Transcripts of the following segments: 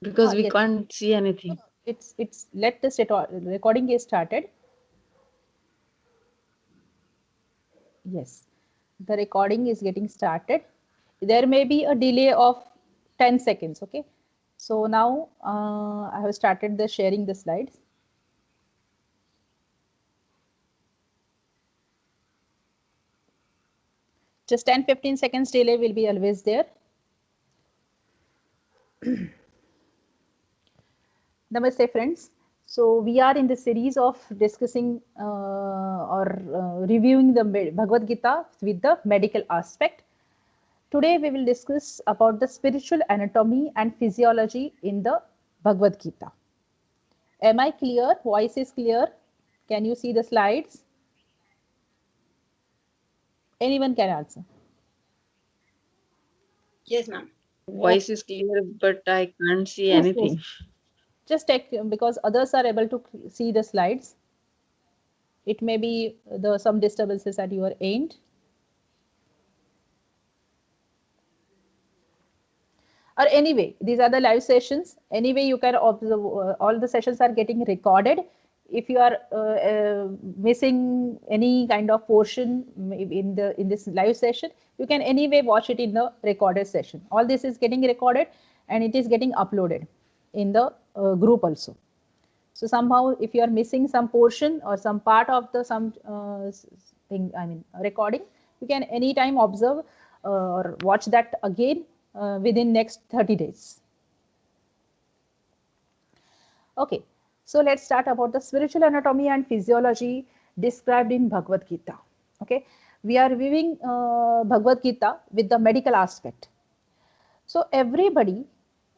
because we Yes. can't see anything. It's let the recording get started. Yes, the recording is getting started. There may be a delay of 10 seconds. Okay. So now I have started the sharing the slides. Just 10-15 seconds delay will be always there. Namaste, friends. So we are in the series of discussing or reviewing the Bhagavad Gita with the medical aspect. Today we will discuss about the spiritual anatomy and physiology in the Bhagavad Gita. Am I clear? Voice is clear? Can you see the slides? Anyone can answer. Yes, ma'am. Okay. Voice is clear, but I can't see Yes, yes. anything. Just take because others are able to see the slides. It may be the some disturbances at your end. Or anyway, these are the live sessions. Anyway, you can observe all the sessions are getting recorded. If you are missing any kind of portion in this live session, you can anyway watch it in the recorded session. All this is getting recorded and it is getting uploaded in the group also. So somehow if you are missing some portion or some part of the some thing, I mean recording, you can anytime observe or watch that again within next 30 days. Okay, so let's start about the spiritual anatomy and physiology described in Bhagavad Gita. Okay, we are viewing Bhagavad Gita with the medical aspect. So everybody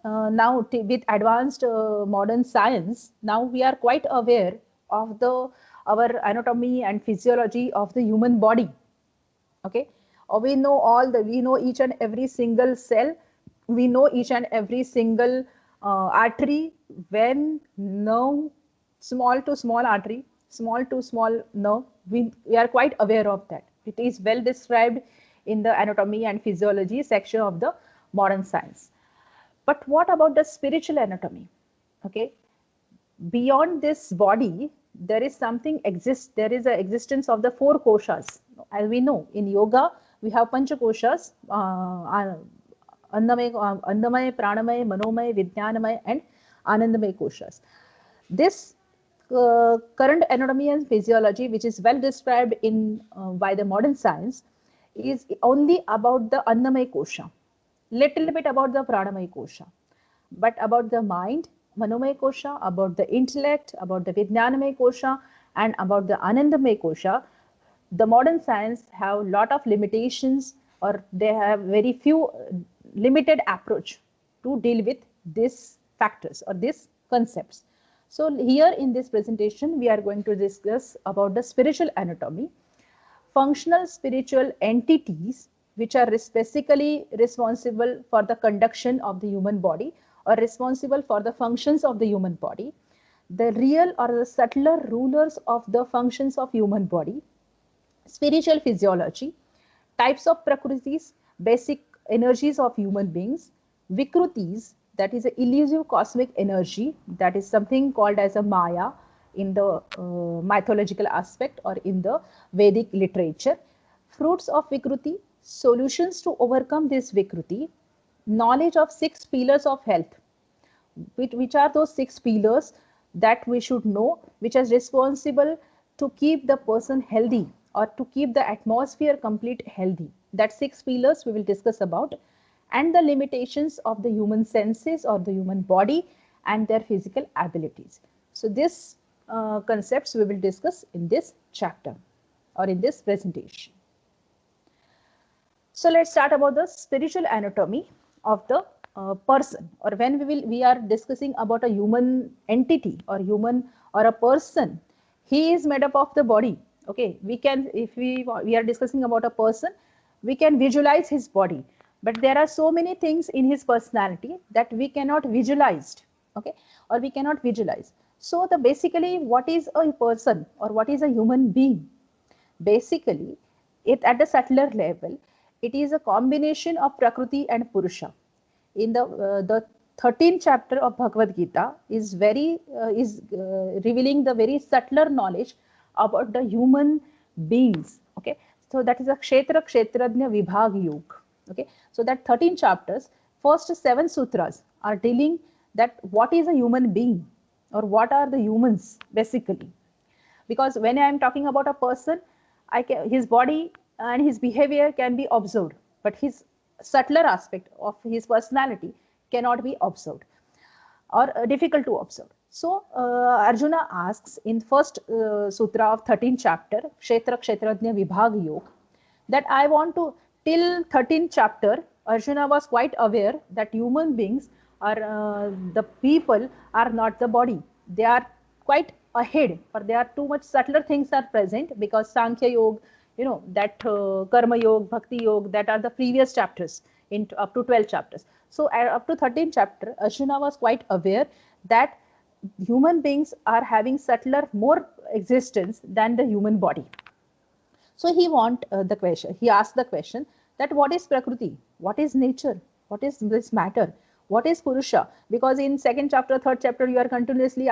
now with advanced modern science, now we are quite aware of the our anatomy and physiology of the human body. Okay, we know we know each and every single cell, we know each and every single artery, vein, nerve, small to small artery, small to small nerve. We are quite aware of that. It is well described in the anatomy and physiology section of the modern science. But what about the spiritual anatomy? Okay, beyond this body, there is something exists. There is an existence of the four koshas. As we know, in yoga, we have pancha koshas, annamaya, pranamaya, manomaya, vijnanamaya, and anandamaya koshas. This current anatomy and physiology, which is well described in by the modern science, is only about the annamaya kosha, little bit about the pranamaya kosha, but about the mind, manomaya kosha, about the intellect, about the vijnanamaya kosha, and about the anandamaya kosha, the modern science have lot of limitations, or they have very few limited approach to deal with these factors or these concepts. So here in this presentation, we are going to discuss about the spiritual anatomy, functional spiritual entities which are basically responsible for the conduction of the human body or responsible for the functions of the human body, the real or the subtler rulers of the functions of human body, spiritual physiology, types of prakritis, basic energies of human beings, vikrutis, that is an elusive cosmic energy, that is something called as a maya in the mythological aspect or in the Vedic literature, fruits of vikruti, solutions to overcome this vikruti, knowledge of six pillars of health, which are those six pillars that we should know, which are responsible to keep the person healthy or to keep the atmosphere complete healthy. That six pillars we will discuss about, and the limitations of the human senses or the human body and their physical abilities. So this concepts we will discuss in this chapter or in this presentation. So let's start about the spiritual anatomy of the person, or when we are discussing about a human entity or human or a person, he is made up of the body. Okay, we can, if we are discussing about a person, we can visualize his body, but there are so many things in his personality that we cannot visualize. Okay, or we cannot visualize. So the basically what is a person or what is a human being? Basically, it at a subtler level, it is a combination of Prakriti and Purusha. In the 13th chapter of Bhagavad Gita is revealing the very subtler knowledge about the human beings. Okay, so that is a Kshetra Kshetrajna Vibhag Yog. Okay, so that 13 chapters, first 7 sutras are dealing that what is a human being or what are the humans basically. Because when I am talking about a person, his body and his behavior can be observed, but his subtler aspect of his personality cannot be observed or difficult to observe. So Arjuna asks in first sutra of 13th chapter, Kshetra Kshetrajna Vibhag Yog, that I want to, till 13th chapter, Arjuna was quite aware that human beings are, the people are not the body. They are quite ahead, or there are too much subtler things are present, because Sankhya Yoga, that Karma Yoga, Bhakti Yoga, that are the previous chapters in up to 12 chapters. So up to 13th chapter, Arjuna was quite aware that human beings are having subtler, more existence than the human body. So he asked the question that what is Prakriti? What is nature? What is this matter? What is Purusha? Because in second chapter, third chapter, you are continuously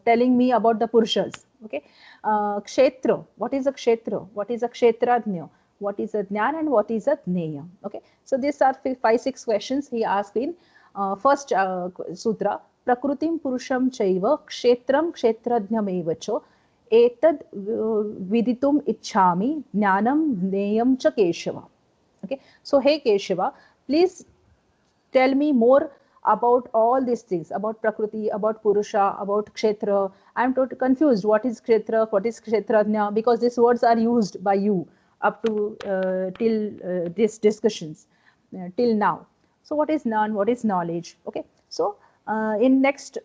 telling me about the Purushas. Okay. Kshetra. What is a Kshetra? What is a Kshetrajna? What is a Jnana and what is a Jneya? Okay. So these are 5-6 questions he asked in first sutra. Prakrutim Purusham Chaiva Kshetram Kshetrajnamevacho etad viditum ichhami jnanam jneyam cha Keshava. Okay, so hey Keshava, please tell me more about all these things, about Prakriti, about Purusha, about Kshetra. I am totally confused. What is Kshetra? What is Kshetrajna? Because these words are used by you up to till these discussions till now. So what is Jnana? What is knowledge? Okay, so in next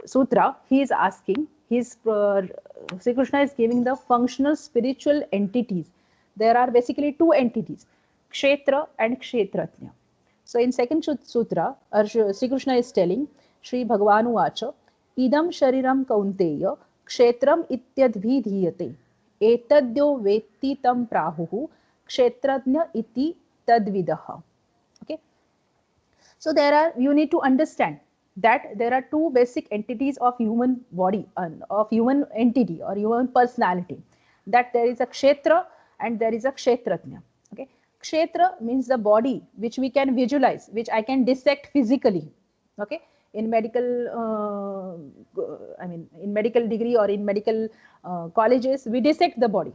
sutra, he is asking, Sri Krishna is giving the functional spiritual entities. There are basically two entities, Kshetra and Kshetrajna. So in second sutra, Sri Krishna is telling, Sri Bhagavanu Vacha, idam shariram kaunteya kshetram ityadvidhiyate etadyo vetti tam prahuhu kshetrajna iti tadvidaha. Okay. So you need to understand that there are two basic entities of human body, of human entity or human personality. That there is a Kshetra and there is a Kshetrajna. Okay, Kshetra means the body which we can visualize, which I can dissect physically. Okay, in medical, in medical degree or in medical colleges, we dissect the body.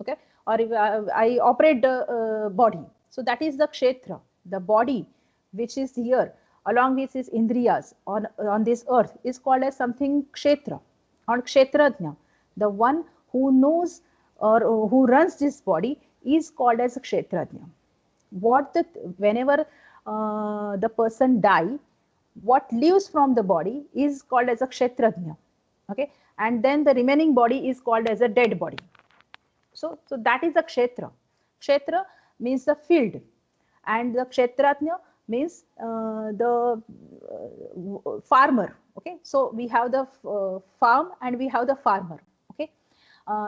Okay, or if I operate the body, so that is the Kshetra, the body which is here along with his indriyas on this earth is called as something Kshetra or Kshetrajna. The one who knows or who runs this body is called as Kshetrajna. Whenever the person die, what leaves from the body is called as a Kshetrajna. Okay, and then the remaining body is called as a dead body. So that is a Kshetra. Kshetra means the field, and the Kshetrajna means the farmer. Okay, so we have the farm and we have the farmer. Okay,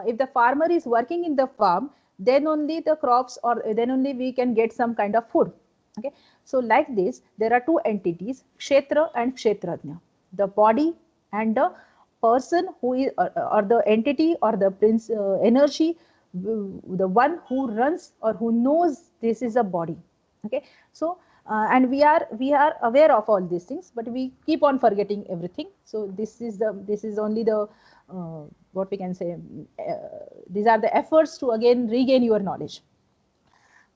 if the farmer is working in the farm, then only the crops, or then only we can get some kind of food. Okay, so like this, there are two entities, Kshetra and Kshetrajna, the body and the person who is, or the entity or the energy, the one who runs or who knows this is a body. Okay, so and we are aware of all these things, but we keep on forgetting everything. So this is only the what we can say, these are the efforts to again regain your knowledge.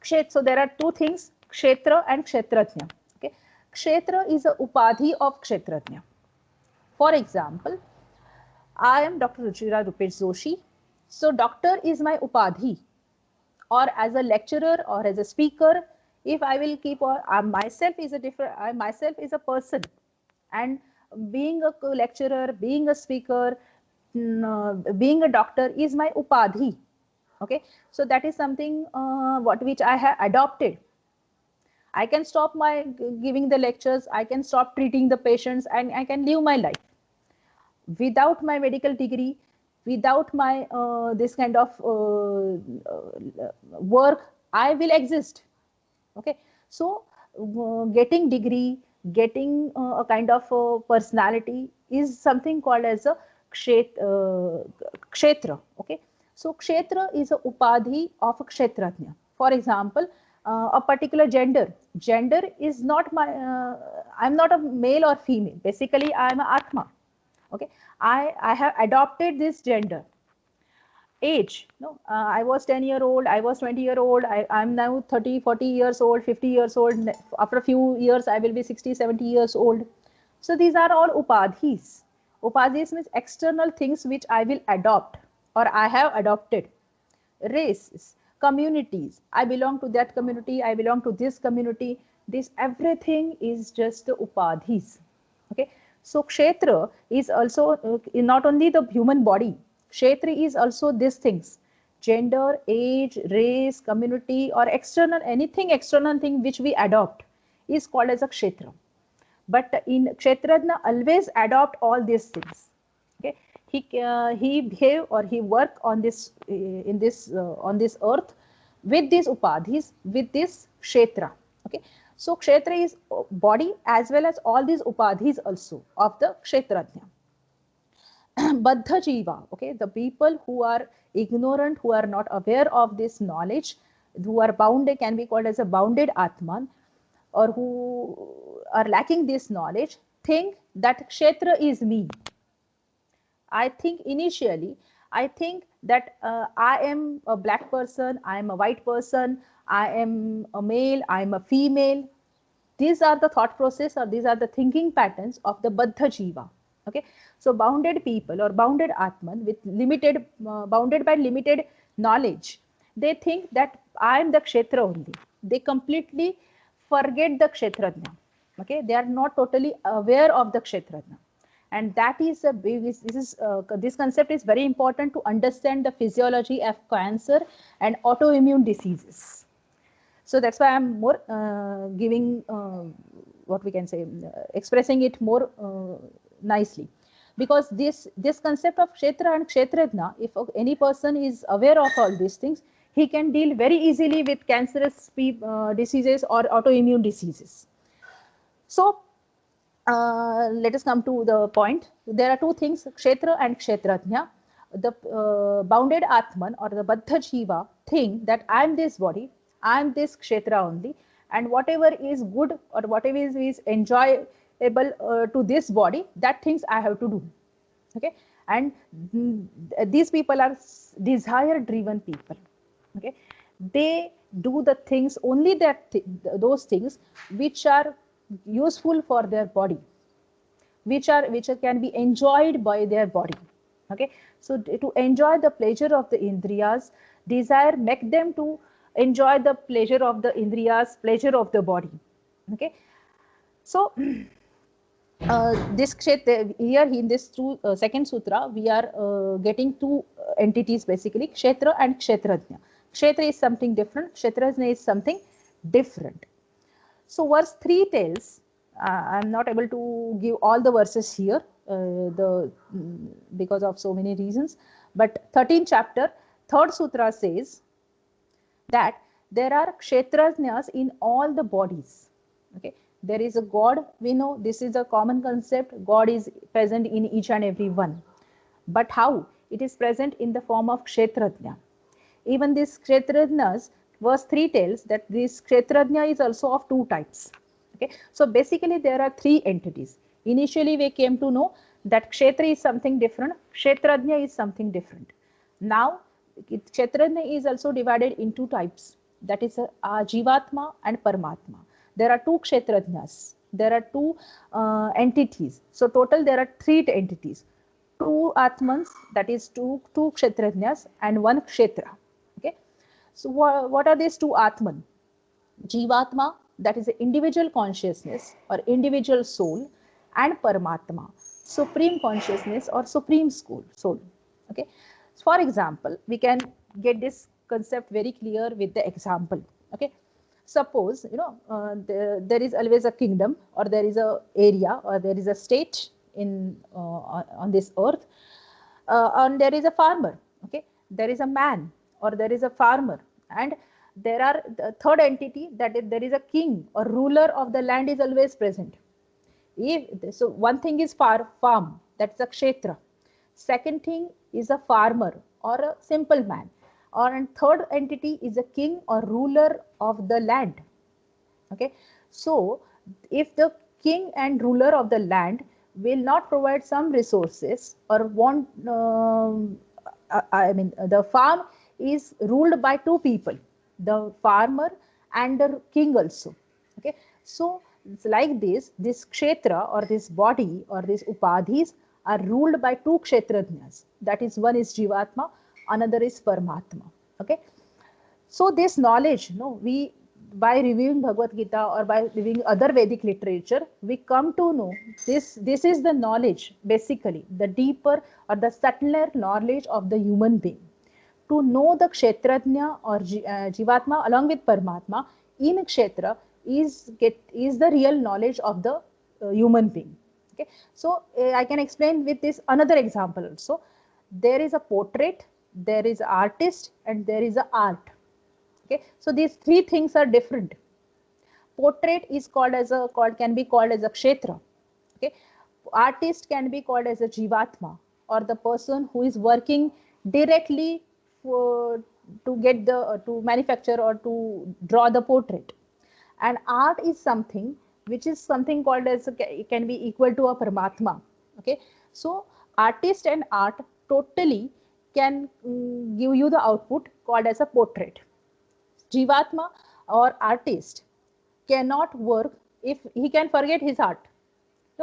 So there are two things, Kshetra and Kshetrajna. Okay, Kshetra is a upadhi of Kshetrajna. For example, I am Dr. Ruchira Rupesh Joshi. So doctor is my upadhi, or as a lecturer or as a speaker, if I will keep on, myself is a person, and being a lecturer, being a speaker, being a doctor is my upadhi. Okay, so that is something which I have adopted. I can stop my giving the lectures, I can stop treating the patients, and I can live my life without my medical degree, without my this kind of work. I will exist. Okay, so getting degree, getting a kind of personality is something called as a kshetra. Okay, so kshetra is a upadhi of a kshetrajna. For example, a particular gender. Gender is not my. I'm not a male or female. Basically, I'm an atma. Okay, I have adopted this gender. Age, no, I was 10-year-old, I was 20-year-old, I'm now 30, 40 years old, 50 years old. After a few years I will be 60, 70 years old. So these are all upadhis. Upadhis means external things which I will adopt or I have adopted. Races, communities, I belong to that community, I belong to this community. This everything is just the upadhis. Okay, so kshetra is also not only the human body. Kshetra is also these things: gender, age, race, community, or external, anything external thing which we adopt is called as a kshetra. But in kshetrajna always adopt all these things. Okay, he behave or he work on this in this on this earth with these upadhis, with this kshetra. Okay, so kshetra is body as well as all these upadhis also of the kshetrajna. Baddha jiva, okay, the people who are ignorant, who are not aware of this knowledge, who are bounded, can be called as a bounded atman, or who are lacking this knowledge, think that kshetra is me. I think initially, I think that I am a black person, I am a white person, I am a male, I am a female. These are the thought process or these are the thinking patterns of the Baddha Jiva. Okay, so bounded people or bounded Atman with limited, bounded by limited knowledge, they think that I am the Kshetra only. They completely forget the Kshetrajna. Okay, they are not totally aware of the Kshetrajna. And that is a big, this concept is very important to understand the physiology of cancer and autoimmune diseases. So that's why I'm more giving what we can say, expressing it more nicely, because this concept of kshetra and kshetrajna, if any person is aware of all these things, he can deal very easily with cancerous diseases or autoimmune diseases. So let us come to the point. There are two things, kshetra and kshetrajna. The bounded atman or the baddha jiva think that I am this body, I am this kshetra only, and whatever is good or whatever is enjoyable to this body, that things I have to do. Okay, and these people are desire driven people. Okay, they do the things only that those things which are useful for their body, which can be enjoyed by their body. Okay, so to enjoy the pleasure of the indriyas, desire make them to enjoy the pleasure of the indriyas, pleasure of the body. Okay, so this here in this second sutra we are getting two entities, basically kshetra and kshetrajna. Kshetra is something different, kshetrajna is something different. So verse 3 tells, I'm not able to give all the verses here because of so many reasons, but 13th chapter, 3rd sutra says that there are kshetrajnas in all the bodies. Okay, there is a God, we know this is a common concept, God is present in each and every one. But how? It is present in the form of kshetrajna. Even these kshetrajnas, verse 3 tells that this kshetrajna is also of two types. Okay, so basically there are three entities. Initially we came to know that kshetra is something different, kshetrajna is something different. Now kshetrajna is also divided into types, that is jivatma and paramatma. There are two kshetrajnas, there are two entities, so total there are three entities, two atmans, that is two kshetrajnas and one kshetra. Okay, so what are these two atman? Jivatma, that is the individual consciousness or individual soul, and Paramatma, supreme consciousness or supreme soul. Okay, so for example, we can get this concept very clear with the example. Okay, suppose there is always a kingdom or there is a area or there is a state in on this earth, and there is a farmer. Okay, there is a man or there is a farmer, and there are the third entity, that is, there is a king or ruler of the land is always present. If so, one thing is farm, that's a kshetra. Second thing is a farmer or a simple man, or and third entity is a king or ruler of the land. Okay, so if the king and ruler of the land will not provide some resources or want, I mean, the farm is ruled by two people, the farmer and the king also. Okay, so it's like this kshetra or this body or these upadhis are ruled by two kshetrajnas. That is, one is Jivatma, another is Paramatma. Okay, so this knowledge, we, by reviewing Bhagavad Gita or by reviewing other Vedic literature, we come to know this is the knowledge, basically the deeper or the subtler knowledge of the human being. To know the kshetrajna or Jivatma along with Paramatma in kshetra is the real knowledge of the human being. Okay, so I can explain with this another example also. There is a portrait, there is artist, and there is a art. Okay, so these three things are different. Portrait is can be called as a kshetra. Okay, artist can be called as a jivatma, or the person who is working directly for, to get the to manufacture or to draw the portrait. And art is something which is something called as it can be equal to a paramatma. Okay, so artist and art totally can give you the output called as a portrait. Jivatma or artist cannot work if he can forget his art.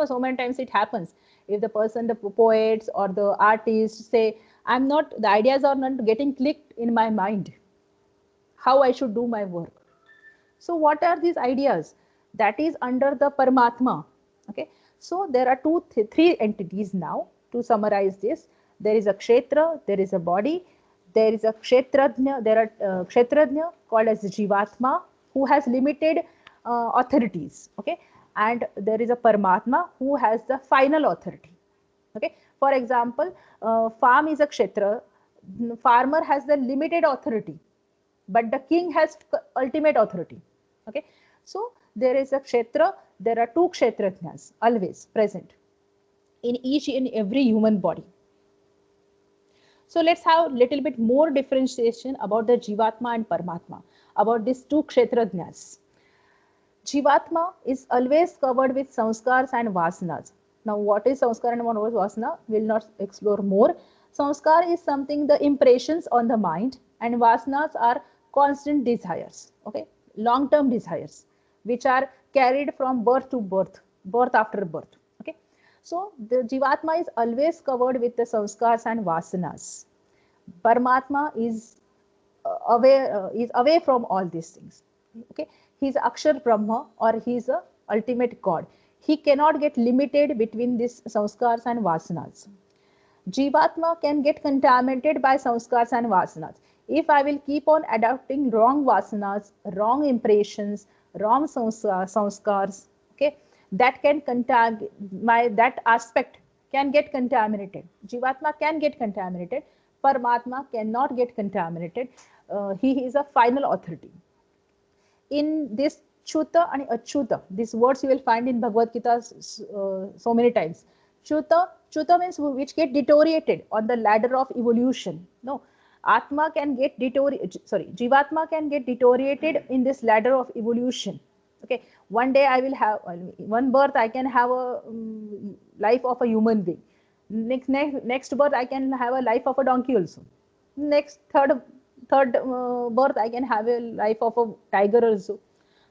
So many times it happens. If the person, the poets or the artists say, I'm not, the ideas are not getting clicked in my mind, how I should do my work. So what are these ideas? That is under the Paramatma. Okay. So there are three entities now. To summarize this, there is a kshetra, there is a body, there is a kshetrajna, there are kshetrajna called as Jivatma, who has limited authorities. Okay, and there is a Paramatma who has the final authority. Okay, for example, farm is a kshetra, farmer has the limited authority, but the king has ultimate authority. Okay, so there is a kshetra, there are two kshetrajnas always present in each and every human body. So let's have a little bit more differentiation about the Jivatma and Paramatma, about these two kshetrajnas. Jivatma is always covered with samskars and vasanas. Now, what is samskar and what is vasana? We'll not explore more. Samskar is something, the impressions on the mind, and vasanas are constant desires, okay, long-term desires, which are carried from birth to birth, birth after birth. Okay, so the Jivatma is always covered with the samskars and vasanas. Paramatma is away from all these things. Okay, he is Akshar Brahma, or he is a ultimate God. He cannot get limited between these samskars and vasanas. Jivatma can get contaminated by samskars and vasanas. If I will keep on adopting wrong vasanas, wrong impressions, wrong samskars, okay, that can that aspect can get contaminated. Jivatma can get contaminated. Paramatma cannot get contaminated. He is a final authority. In this Chuta and Achyuta, these words you will find in Bhagavad Gita so many times. Chuta means which get deteriorated on the ladder of evolution. No, Atma can get deteriorated, sorry, Jivatma can get deteriorated in this ladder of evolution. Okay, one day I will have, one birth I can have a life of a human being. Next birth I can have a life of a donkey also. Next third birth I can have a life of a tiger also.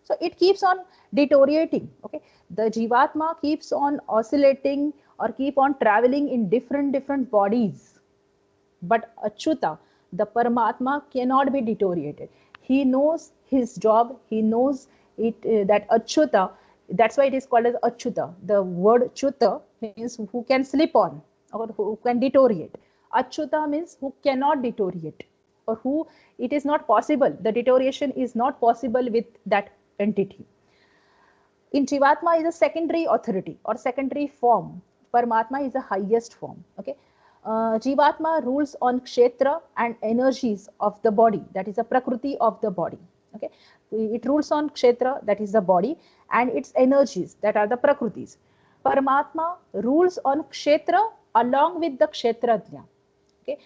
So it keeps on deteriorating. Okay, the Jivatma keeps on oscillating or keep on traveling in different bodies. But Achyuta, the Paramatma, cannot be deteriorated. He knows his job. He knows it that Achyuta. That's why it is called as Achyuta. The word Chuta means who can slip on or who can deteriorate. Achyuta means who cannot deteriorate, or who it is not possible. The deterioration is not possible with that entity. In Jivatma is a secondary authority or secondary form. Paramatma is the highest form. Okay. Jivatma rules on kshetra and energies of the body, that is the prakriti of the body. Okay, it rules on kshetra, that is the body, and its energies, that are the prakrutis. Paramatma rules on kshetra along with the kshetrajna. Okay,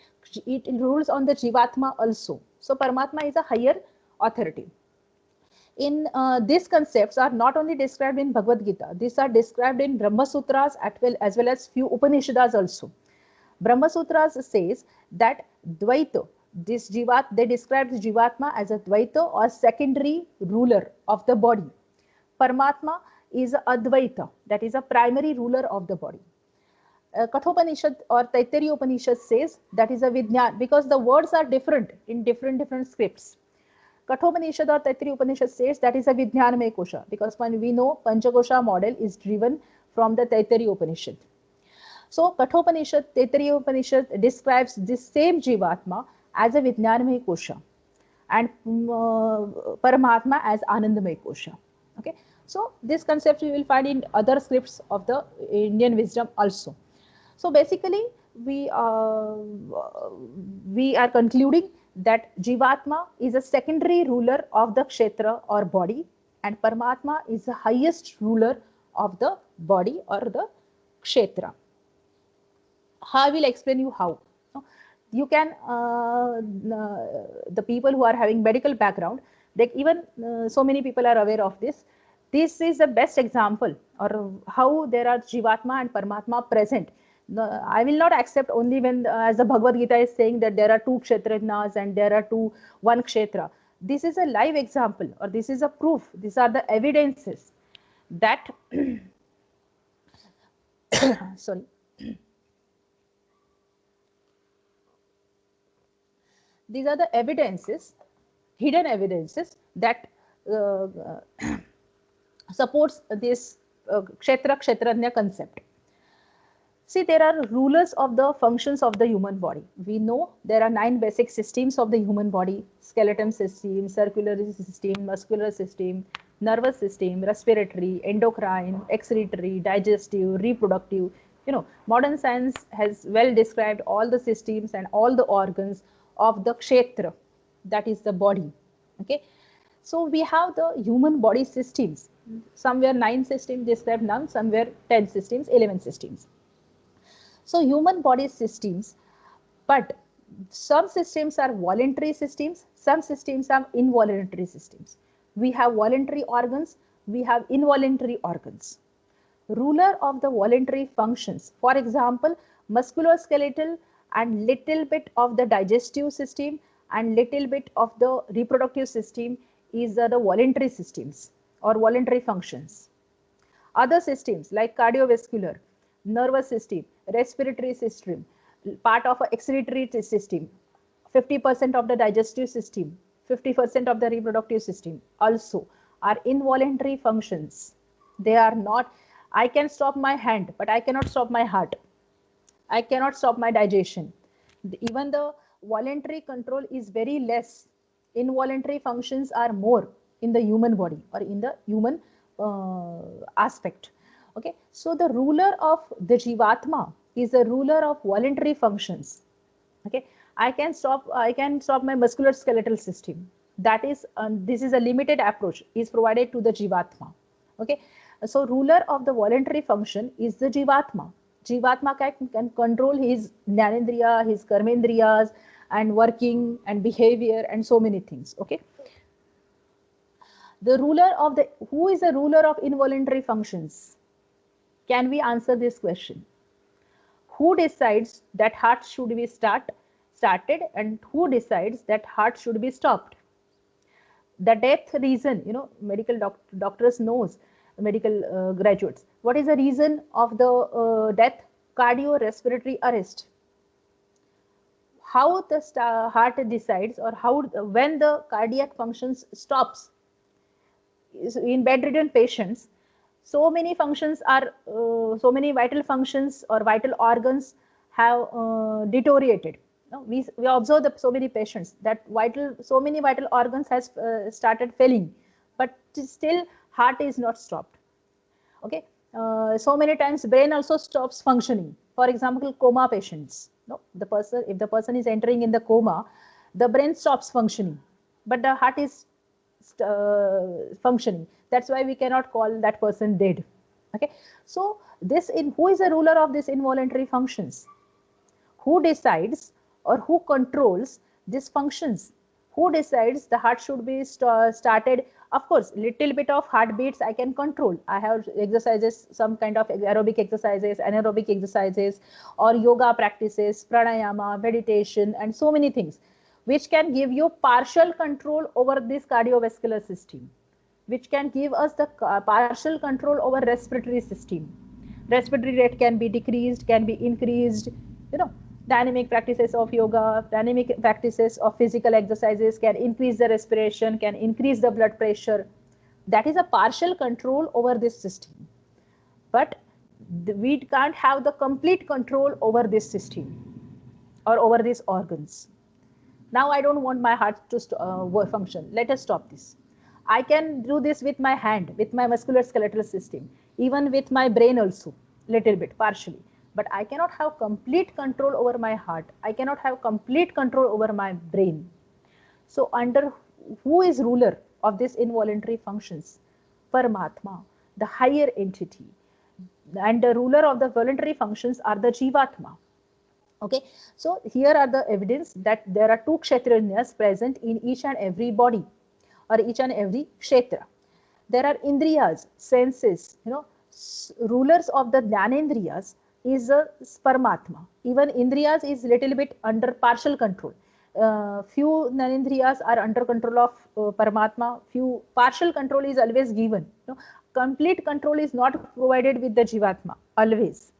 it rules on the jivatma also. So Paramatma is a higher authority. In these concepts are not only described in Bhagavad Gita, these are described in Brahma Sutras as well as few Upanishads also. Brahma Sutras says that Dvaita, this Jivat, they describe Jivatma as a Dvaita or secondary ruler of the body. Paramatma is Advaita, that is a primary ruler of the body. Kathopanishad or Taittiriya Upanishad says that is a Vijnan, because the words are different in different scripts. Kathopanishad or Taittiriya Upanishad says that is a Vijnanamaya Kosha, because when we know Panchakosha model is driven from the Taittiriya Upanishad. So Kathopanishad, Taittiriya Upanishad describes this same Jivatma as a Vijnanamaya Kosha and Paramatma as Anandamaya Kosha. Okay, so this concept you will find in other scripts of the Indian wisdom also. So basically, we are concluding that Jivatma is a secondary ruler of the kshetra or body, and Paramatma is the highest ruler of the body or the kshetra. I will explain you how. You can, the people who are having medical background, they even so many people are aware of this. This is the best example or how there are Jivatma and Paramatma present. I will not accept only when, as the Bhagavad Gita is saying that there are two kshetrajnas and there are one kshetra. This is a live example, or this is a proof. These are the evidences that sorry. These are the evidences, hidden evidences that uh, supports this kshetra kshetrajna concept. See, there are rulers of the functions of the human body. We know there are 9 basic systems of the human body: skeleton system, circulatory system, muscular system, nervous system, respiratory, endocrine, excretory, digestive, reproductive. You know, modern science has well described all the systems and all the organs of the kshetra, that is the body. Okay, so we have the human body systems. Somewhere 9 systems described now, somewhere 10 systems, 11 systems. So human body systems, but some systems are voluntary systems, some systems are involuntary systems. We have voluntary organs, we have involuntary organs. Ruler of the voluntary functions, for example, musculoskeletal and little bit of the digestive system and little bit of the reproductive system is the voluntary systems or voluntary functions. Other systems like cardiovascular, nervous system, respiratory system, part of a excretory system, 50% of the digestive system, 50% of the reproductive system also are involuntary functions. They are not, I can stop my hand, but I cannot stop my heart. I cannot stop my digestion. Even the voluntary control is very less. Involuntary functions are more in the human body or in the human aspect. Okay, so the ruler of the Jivatma is the ruler of voluntary functions. Okay, I can stop my musculoskeletal system. That is, this is a limited approach is provided to the Jivatma. Okay, so ruler of the voluntary function is the Jivatma. Jivatma can control his Jnanendriya, his Karmendriyas, and working and behavior and so many things. Okay, the ruler of the, who is the ruler of involuntary functions? Can we answer this question? Who decides that heart should be started and who decides that heart should be stopped? The depth reason, you know, medical doctors knows, medical graduates, what is the reason of the death? Cardiorespiratory arrest. How the heart decides, or how, when the cardiac functions stops? In bedridden patients, so many functions are so many vital functions or vital organs have deteriorated. No, we observe the so many patients that so many vital organs has started failing, but still heart is not stopped. Okay, so many times brain also stops functioning. For example, coma patients. No, the person, if the person is entering in the coma, the brain stops functioning, but the heart is functioning. That's why we cannot call that person dead. Okay, so who is the ruler of these involuntary functions? Who decides or who controls these functions? Who decides the heart should be started? Of course, little bit of heartbeats I can control. I have exercises, some kind of aerobic exercises, anaerobic exercises, or yoga practices, pranayama, meditation, and so many things, which can give you partial control over this cardiovascular system, which can give us the partial control over respiratory system. Respiratory rate can be decreased, can be increased. Dynamic practices of yoga, dynamic practices of physical exercises can increase the respiration, can increase the blood pressure. That is a partial control over this system. But we can't have the complete control over this system or over these organs. Now I don't want my heart to function. Let us stop this. I can do this with my hand, with my musculoskeletal system, even with my brain also, little bit, partially. But I cannot have complete control over my heart. I cannot have complete control over my brain. So under who is ruler of these involuntary functions? Paramatma, the higher entity. And the ruler of the voluntary functions are the Jivatma. Okay, so here are the evidence that there are two kshetranyas present in each and every body or each and every kshetra. There are indriyas, senses, rulers of the jnanendriyas is a Paramatma. Even indriyas is little bit under partial control. Few jnanendriyas are under control of Paramatma. Few partial control is always given. Complete control is not provided with the Jivatma always.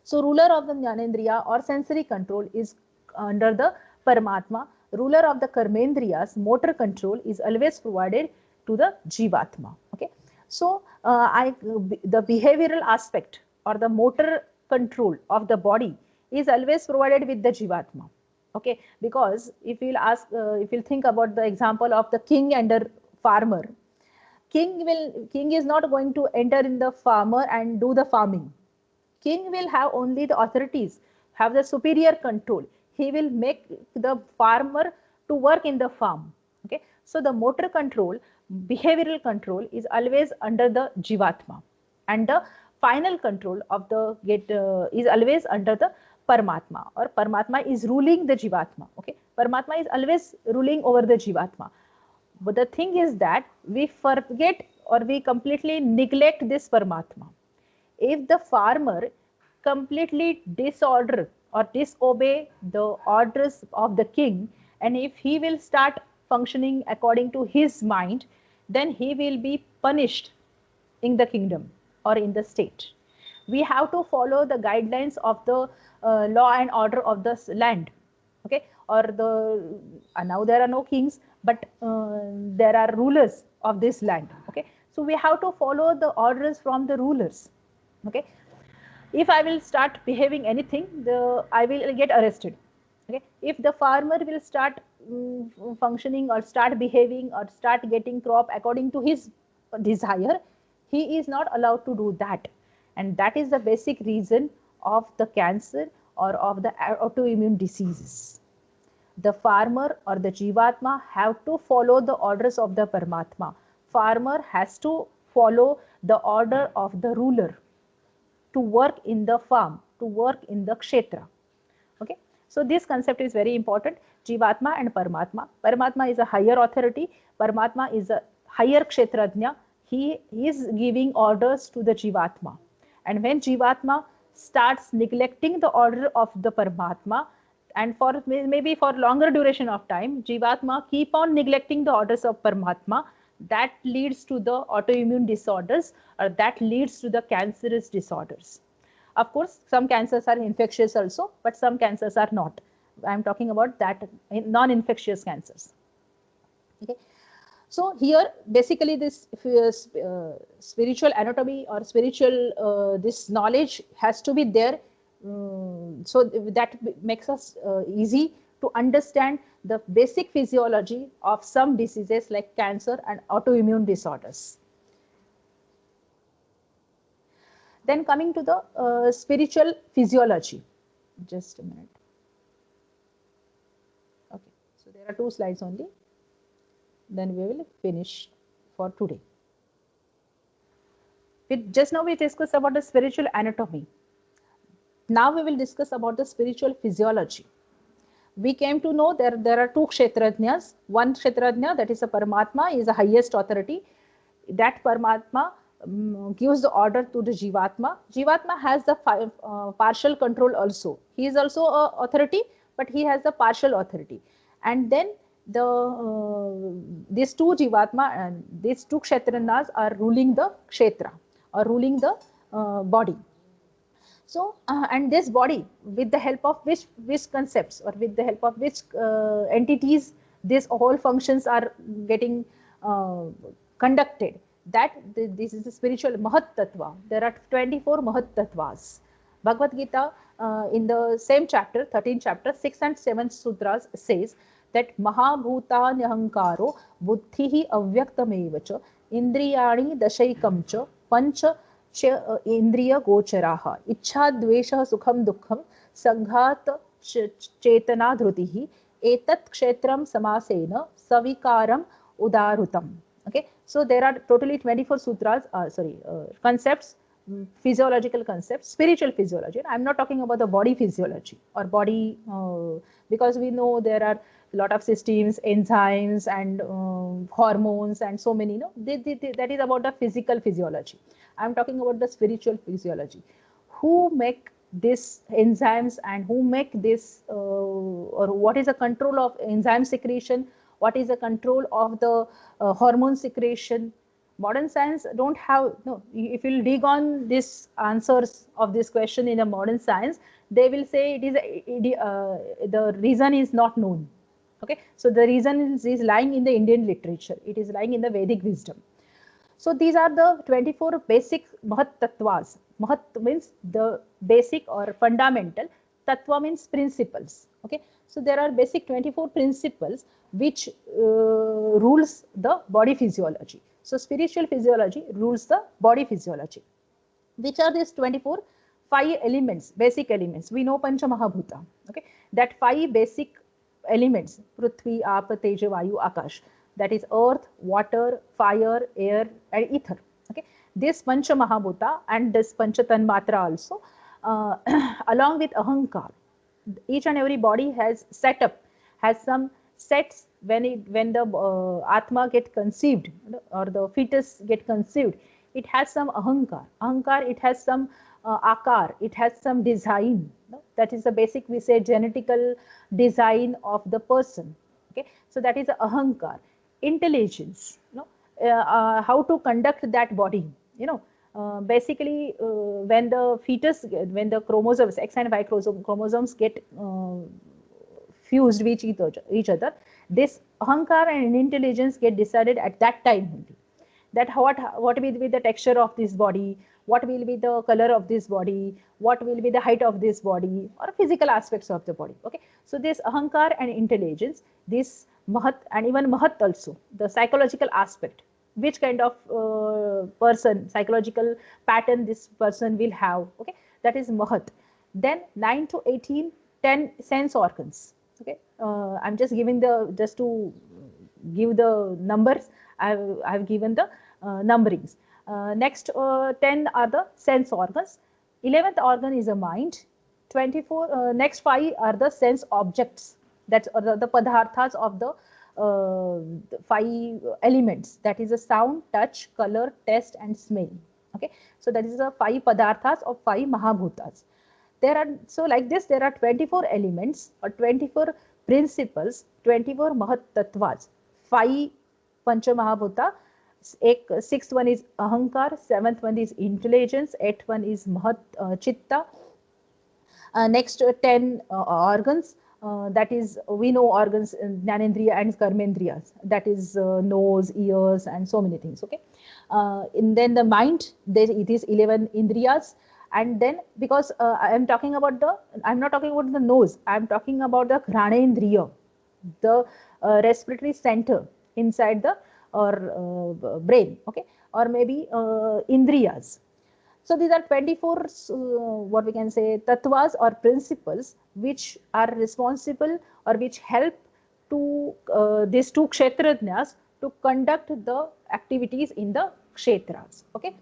So ruler of the jnanendriya or sensory control is under the Paramatma. Ruler of the karmendriyas, motor control, is always provided to the Jivatma. Okay, so the behavioral aspect or the motor control of the body is always provided with the Jivatma. Okay, because if you'll think about the example of the king and the farmer, king is not going to enter in the farmer and do the farming. King will have only the authorities, have the superior control. He will make the farmer to work in the farm. Okay, so the motor control, behavioral control is always under the Jivatma, and the final control of the is always under the Paramatma, or Paramatma is ruling the Jivatma. Okay, Paramatma is always ruling over the Jivatma. But the thing is that we forget or we completely neglect this Paramatma. If the farmer completely disorder or disobey the orders of the king, and if he will start functioning according to his mind, then he will be punished in the kingdom or in the state. We have to follow the guidelines of the law and order of the land. Okay, or now there are no kings, but there are rulers of this land. Okay, so we have to follow the orders from the rulers. Okay, if I will start behaving anything, I will get arrested. Okay, if the farmer will start functioning or start behaving or start getting crop according to his desire, he is not allowed to do that. And that is the basic reason of the cancer or of the autoimmune diseases. The farmer or the Jivatma have to follow the orders of the Paramatma. Farmer has to follow the order of the ruler to work in the farm, to work in the kshetra. Okay, so this concept is very important. Jivatma and Paramatma. Paramatma is a higher authority. Paramatma is a higher kshetrajna. He is giving orders to the Jivatma. And when Jivatma starts neglecting the order of the Paramatma, and for maybe for longer duration of time, Jivatma keep on neglecting the orders of Paramatma, that leads to the autoimmune disorders, or that leads to the cancerous disorders. Of course, some cancers are infectious also, but some cancers are not. I am talking about that non-infectious cancers. Okay, so here basically this spiritual anatomy or spiritual this knowledge has to be there, so that makes us easy to understand the basic physiology of some diseases like cancer and autoimmune disorders. Then coming to the spiritual physiology. Just a minute. Okay, so there are 2 slides only. then we will finish for today. Just now we discussed about the spiritual anatomy. Now we will discuss about the spiritual physiology. We came to know there are two kshetrajñas. One kshetrajña, that is a Paramatma, is the highest authority. That Paramatma gives the order to the Jivatma. Jivatma has the partial control also. He is also a authority, but he has the partial authority. And then these two Jivatma and these two kshetrajñas are ruling the kshetra or ruling the body. So, and this body, with the help of which concepts or with the help of which entities, these all functions are getting conducted. This is the spiritual Mahat Tattva. There are 24 Mahat Tattvas. Bhagavad Gita in the same chapter, 13th chapter, 6th and 7th sutras says that Mahabhutanihankaro buddhihi avyaktamevacha indriyani dashaikamcha pancha इंद्रिय गोचराः इच्छा द्वेष सुखम दुःखम संघात चेतना धृतिः एतत् क्षेत्रम समासेन सविकारम उदाहृतम. Okay, so there are totally 24 sutras, concepts, physiological concepts, spiritual physiology. I'm not talking about the body physiology or body, because we know there are a lot of systems, enzymes and hormones and so many, that is about the physical physiology. I'm talking about the spiritual physiology. Who make these enzymes and who make this, or what is the control of enzyme secretion? What is the control of the hormone secretion? Modern science don't have, no, if you'll dig on these answers of this question in a modern science, they will say it is, the reason is not known. Okay, so the reason is lying in the Indian literature. It is lying in the Vedic wisdom. So these are the 24 basic Mahat Tattvas. Mahat means the basic or fundamental. Tattva means principles. Okay, so there are basic 24 principles which rules the body physiology. So spiritual physiology rules the body physiology. Which are these 24? 5 elements, basic elements. We know Pancha Mahabhuta. Okay, that 5 basic elements: Prithvi, Apa, Teja, Vayu, Akash. That is earth, water, fire, air, and ether. Okay, this Pancha Mahabhuta and this Pancha Tanmatra also, along with Ahankar. Each and every body has some sets when the Atma get conceived or the fetus get conceived. It has some Ahankar. Ahankar, it has some Akar. It has some design. That is the basic, we say, genetical design of the person. Okay, so that is the Ahankar. Intelligence, how to conduct that body, basically when the fetus, when the chromosomes, X and Y chromosomes get fused with each other, this Ahankar and intelligence get decided at that time only. That what will be the texture of this body, what will be the color of this body, what will be the height of this body, or physical aspects of the body. Okay, so this Ahankar and intelligence, this Mahat, and even Mahat also, the psychological aspect, which kind of person, psychological pattern this person will have. Okay, that is Mahat. Then 9 to 18, 10 sense organs. Okay, I'm just giving just to give the numbers, I've given the numberings. Next 10 are the sense organs. 11th organ is a mind. 24 next 5 are the sense objects, that are the padarthas of the 5 elements, that is a sound, touch, color, taste and smell. Okay, so that is the 5 padarthas of 5 Mahabhutas. There are, so like this, there are 24 elements or 24 principles, 24 Mahat Tattvas, 5 Pancha Mahabhuta, 6th one is Ahankar, 7th one is intelligence, 8th one is Mahat Chitta. Next 10 organs, that is, we know organs, Jnanendriya and Karmendriyas, that is nose, ears and so many things. Okay, and then the mind, it is 11 Indriyas. And then, because I'm not talking about the nose, I'm talking about the Ghanendriya, the respiratory center inside the brain. Okay, or maybe Indriyas. So these are 24 what we can say tattvas or principles which are responsible or which help to these two kshetrajñas to conduct the activities in the kshetras. Okay,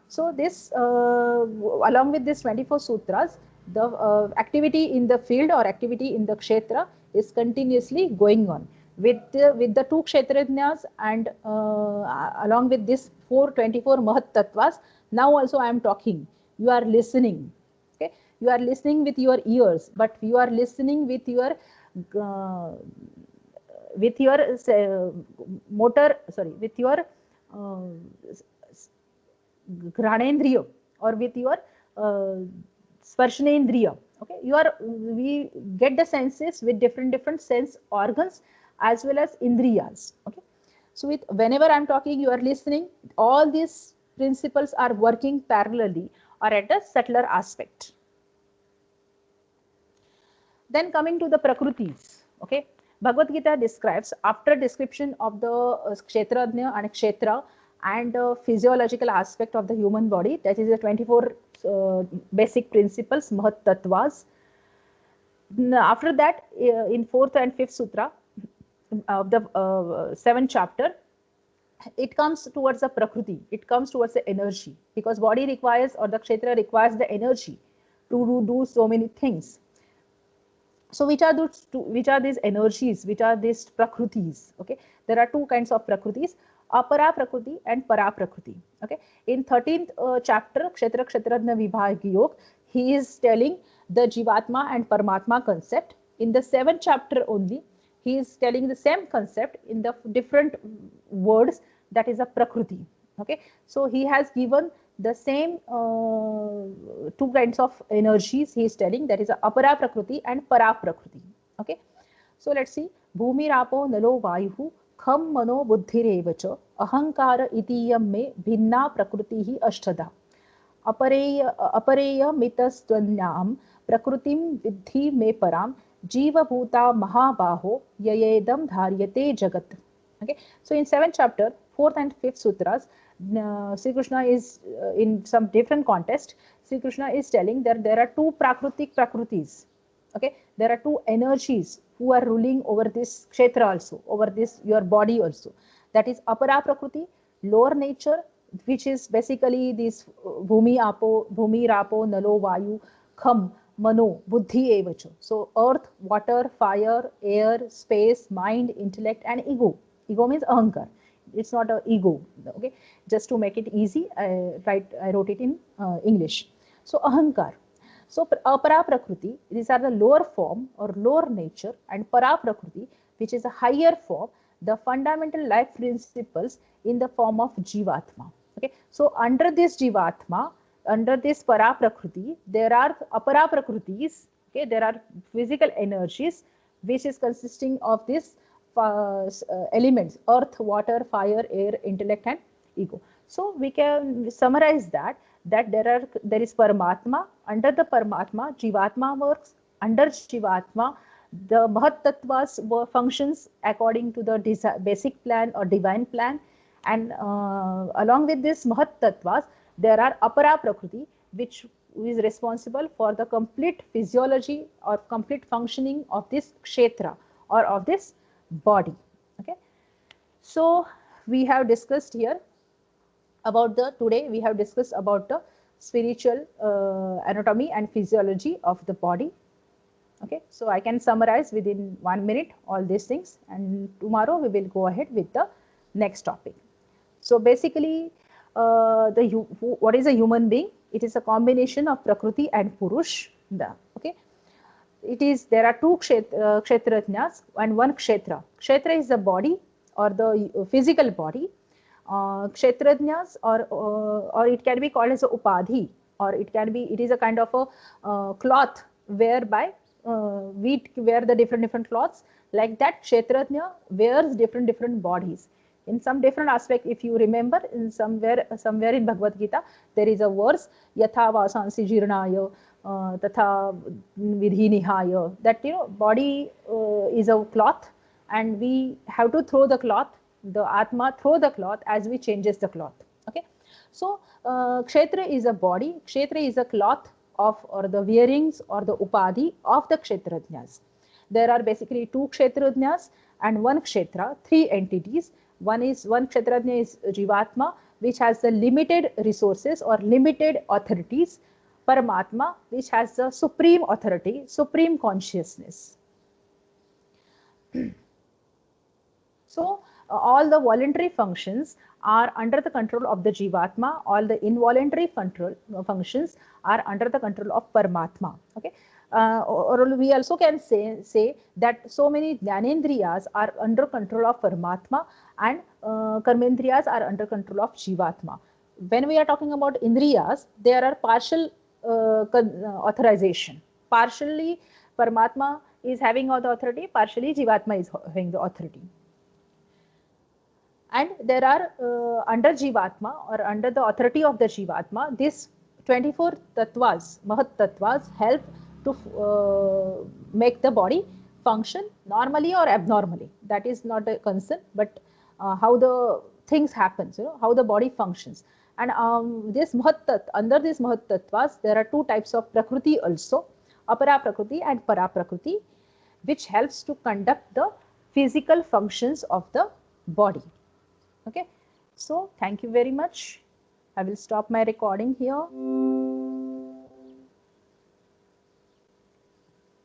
so this along with this 24 sutras, the activity in the field or activity in the kshetra is continuously going on with the two kshetrajnas, and along with this 424 mahat tattvas. Now also I am talking, you are listening. Okay, you are listening with your ears, but you are listening uh, with your motor, sorry, with your uh, granendriya, or with your uh, sparshanendriya. Okay, you are, we get the senses with different sense organs as well as indriyas. Okay, so with whenever I'm talking, you are listening, all these principles are working parallelly or at a subtler aspect. Then coming to the prakrutis. Okay, Bhagavad Gita describes, after description of the kshetrajna and kshetra and physiological aspect of the human body, that is the 24 basic principles, mahat tattvas. After that, in fourth and fifth sutra of the seventh chapter, it comes towards the prakriti, it comes towards the energy, because body requires, or the kshetra requires the energy to do so many things. So which are those two, which are these energies, which are these prakrutis? Okay, there are two kinds of prakrutis, apara prakriti and para prakriti. Okay, in 13th chapter, kshetra kshetrajna vibhag yog, he is telling the jivatma and paramatma concept. In the 7th chapter only, he is telling the same concept in the different words, that is a prakriti. Okay, so he has given the same two kinds of energies he is telling, that is a apara prakriti and para prakriti. Okay, so let's see. Bhumi rapo nalo vayu kham mano buddhirev cha ahankara itiyam me bhinna prakritihi ashtadha अपरेय मितस्त्वन्याम प्रकृतिम विद्धि में पराम जीवभूता महाबाहो ययेदम धार्यते जगत. Okay, so in 7th chapter, 4th and 5th sutras, Sri Krishna is in some different context, Sri Krishna is telling that there are two prakrutik prakrutis. Okay, there are two energies who are ruling over this kshetra also, over this your body also. That is apara prakriti, lower nature, which is basically this bhumi rapo nalo vayu kham mano buddhi evacha. So earth, water, fire, air, space, mind, intellect, and ego. Ego means ahankar, it's not a ego. Okay, just to make it easy, I wrote it in English. So ahankar. So apara prakriti, these are the lower form or lower nature, and para prakriti, which is a higher form, the fundamental life principles in the form of jivatma. Okay, so under this jivatma, under this para prakriti, there are apara prakritis. Okay, there are physical energies which is consisting of these elements: earth, water, fire, air, intellect, and ego. So we can summarize that there is Paramatma. Under the Paramatma, Jivatma works. Under Jivatma, the Mahat Tattvas functions according to the basic plan or divine plan. And along with this Mahat Tattvas, there are Apara Prakriti, which is responsible for the complete physiology or complete functioning of this kshetra or of this body. Okay, so we have discussed here about the, today we have discussed about the spiritual anatomy and physiology of the body. Okay, so I can summarize within 1 minute all these things, and tomorrow we will go ahead with the next topic. So basically, what is a human being? It is a combination of Prakriti and Purush. Okay, it is, there are two kshetrajnas and one kshetra. Kshetra is the body or the physical body. Kshetrajnas or it can be called as a upadhi, or it can be, it is a kind of a cloth whereby we wear the different cloths. Like that, kshetrajna wears different bodies in some different aspect. If you remember, in somewhere in Bhagavad Gita, there is a verse, yatha vasansi jirnaya tatha vidhi nihaya, that body is a cloth, and we have to throw the cloth, the atma throw the cloth as we changes the cloth. Okay, so kshetra is a body, kshetra is a cloth of, or the wearings or the upadhi of the kshetrajnas. There are basically two kshetrajnas and one kshetra, three entities, One Kshatrajna is Jivatma, which has the limited resources or limited authorities. Paramatma, which has the supreme authority, supreme consciousness. So all the voluntary functions are under the control of the Jivatma. All the involuntary functions are under the control of Paramatma. Okay. Or we also can say that so many Jnanendriyas are under control of Paramatma, and Karmendriyas are under control of Jivatma. When we are talking about Indriyas, there are partial authorization. Partially Paramatma is having the authority, partially Jivatma is having the authority. And there are under Jivatma, or under the authority of the Jivatma, these 24 tattvas, Mahat tattvas, help to make the body function normally or abnormally. That is not a concern, but how the things happens, how the body functions. And under these Mahat tattvas, there are two types of Prakriti also, Apara Prakriti and Para Prakriti, which helps to conduct the physical functions of the body. Okay, so thank you very much. I will stop my recording here.